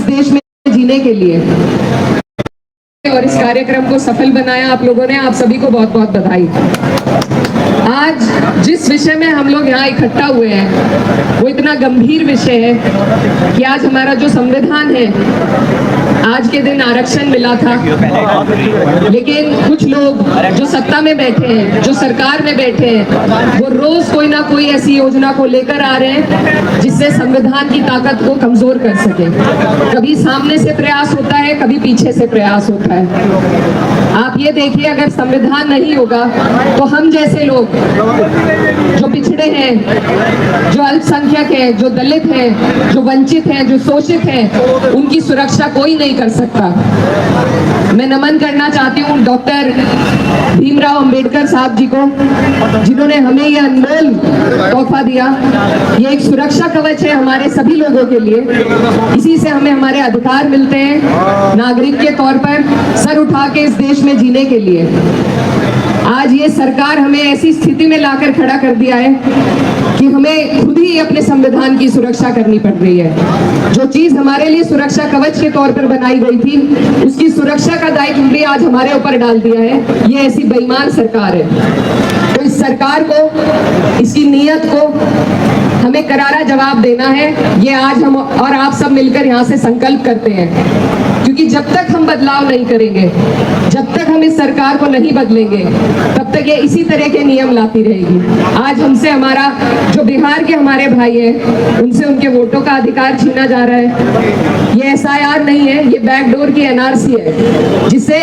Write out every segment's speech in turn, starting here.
देश में जीने के लिए और इस कार्यक्रम को सफल बनाया आप लोगों ने। आप सभी को बहुत बहुत बधाई। आज जिस विषय में हम लोग यहाँ इकट्ठा हुए हैं वो इतना गंभीर विषय है कि आज हमारा जो संविधान है, आज के दिन आरक्षण मिला था, लेकिन कुछ लोग जो सत्ता में बैठे हैं, जो सरकार में बैठे हैं, वो रोज कोई ना कोई ऐसी योजना को लेकर आ रहे हैं जिससे संविधान की ताकत को कमजोर कर सके। कभी सामने से प्रयास होता है, कभी पीछे से प्रयास होता है। आप ये देखिए, अगर संविधान नहीं होगा तो हम जैसे लोग जो पिछड़े हैं, जो अल्पसंख्यक हैं, जो दलित हैं, जो वंचित हैं, जो शोषित हैं, उनकी सुरक्षा कोई नहीं कर सकता। मैं नमन करना चाहती हूँ डॉक्टर भीमराव अंबेडकर साहब जी को, जिन्होंने हमें यह अनमोल तोहफा दिया। ये एक सुरक्षा कवच है हमारे सभी लोगों के लिए। इसी से हमें हमारे अधिकार मिलते हैं नागरिक के तौर पर सर उठा के इस देश में जीने के लिए। आज ये सरकार हमें ऐसी स्थिति में लाकर खड़ा कर दिया है कि हमें खुद ही अपने संविधान की सुरक्षा करनी पड़ रही है। जो चीज हमारे लिए सुरक्षा कवच के तौर पर बनाई गई थी, उसकी सुरक्षा का दायित्व भी आज हमारे ऊपर डाल दिया है। ये ऐसी बेईमान सरकार है। तो इस सरकार को, इसकी नीयत को हमें करारा जवाब देना है। ये आज हम और आप सब मिलकर यहाँ से संकल्प करते हैं, क्योंकि जब तक हम बदलाव नहीं करेंगे, जब तक हम इस सरकार को नहीं बदलेंगे, तब तक ये इसी तरह के नियम लाती रहेगी। आज हमसे हमारा जो बिहार के हमारे भाई हैं, उनसे उनके वोटों का अधिकार छीना जा रहा है। ये SIR नहीं है, ये बैकडोर की NRC है, जिससे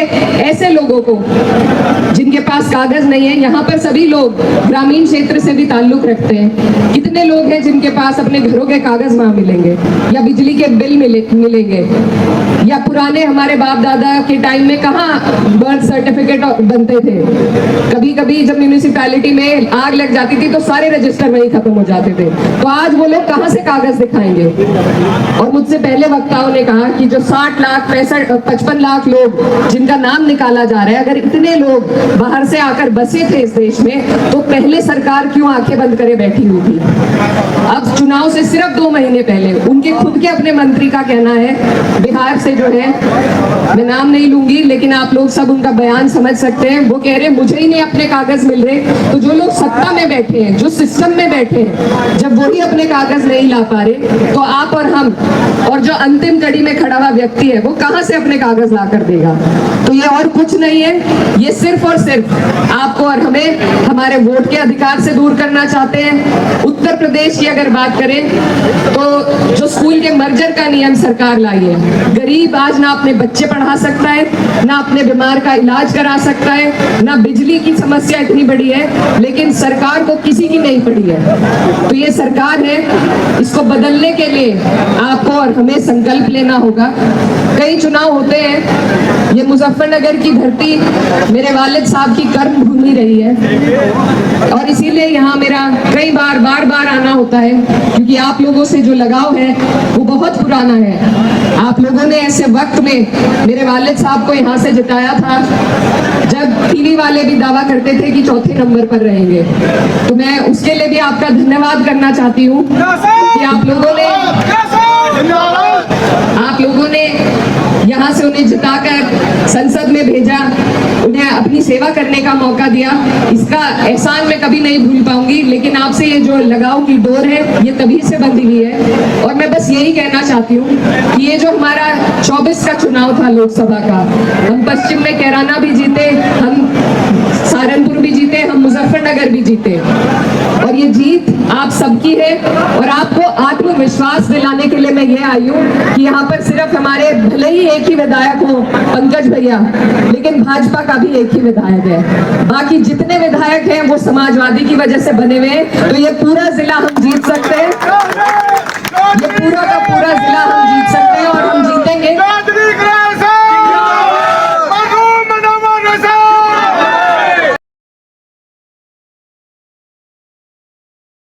ऐसे लोगों को जिनके पास कागज नहीं है, यहाँ पर सभी लोग ग्रामीण क्षेत्र से भी ताल्लुक रखते हैं। कितने लोग हैं जिनके पास अपने घरों के कागज वहां मिलेंगे, या बिजली के बिल मिलेंगे, या पुराने हमारे बाप दादा के टाइम में कहाँ बर्थ सर्टिफिकेट बनते थे। कभी कभी जब म्यूनिसिपैलिटी में आग लग जाती थी तो सारे रजिस्टर वहीं खत्म हो जाते थे। तो आज वो लोग कहाँ से कागज दिखाएंगे। और मुझसे पहले वक्ताओं ने कहा कि जो 60 लाख 55 लाख लोग जिनका नाम निकाला जा रहा है, अगर इतने लोग बाहर से आकर बसे थे इस देश में, तो पहले सरकार क्यों आंखें बंद करे बैठी हुई थी। अब चुनाव से सिर्फ 2 महीने पहले उनके खुद के अपने मंत्री का कहना है, बिहार से जो है, मैं नाम नहीं लूंगी लेकिन आप लोग सब उनका बयान समझ सकते हैं, वो कह रहे मुझे ही नहीं अपने कागज मिल रहे। तो जो लोग सत्ता में बैठे हैं, जो सिस्टम में बैठे हैं, जब वही अपने कागज नहीं ला पा रहे, तो आप और हम और जो अंतिम कड़ी में खड़ा हुआ व्यक्ति है, वो कहां से अपने कागज ला कर देगा। तो ये और कुछ नहीं है, ये सिर्फ और सिर्फ आपको और हमें हमारे वोट के अधिकार से दूर करना चाहते हैं। उत्तर प्रदेश की अगर बात करें तो जो स्कूल के मर्जर का नियम सरकार लाई है, गरीब आज ना अपने बच्चे पढ़ा सकता है, ना अपने बीमार का इलाज करा सकता है, ना बिजली की समस्या इतनी बड़ी है, लेकिन सरकार को किसी की नहीं पड़ी है। तो ये सरकार है, इसको बदलने के लिए आपको और हमें संकल्प लेना होगा। कई चुनाव होते हैं, ये मुजफ्फरनगर की धरती मेरे वालिद साहब की कर्म भूमि रही है और इसीलिए यहाँ मेरा कई बार बार आना होता है, क्योंकि आप लोगों से जो लगाव है वो बहुत पुराना है। आप लोगों ने ऐसे वक्त में मेरे वालिद साहब को यहाँ से जिताया था जब टीवी वाले भी दावा करते थे कि चौथे नंबर पर रहेंगे। तो मैं उसके लिए भी आपका धन्यवाद करना चाहती हूँ कि आप लोगों ने यहाँ से उन्हें जिताकर संसद में भेजा, उन्हें अपनी सेवा करने का मौका दिया। इसका एहसान मैं कभी नहीं भूल पाऊंगी। लेकिन आपसे ये जो लगाव की डोर है, ये तभी से बंधी हुई है। और मैं बस यही कहना चाहती हूँ कि ये जो हमारा 24 का चुनाव था लोकसभा का, हम पश्चिम में कैराना भी जीते, हम सहारनपुर भी जीते, हम मुजफ्फरनगर भी जीते, और ये जीत आप सबकी है। और आपको आत्मविश्वास दिलाने के लिए मैं ये आई हूँ कि यहाँ पर सिर्फ हमारे भले ही एक ही विधायक हो पंकज भैया, लेकिन भाजपा का भी एक ही विधायक है। बाकी जितने विधायक हैं वो समाजवादी की वजह से बने हुए हैं। तो ये पूरा जिला हम जीत सकते हैं, ये पूरा का पूरा जिला हम जीत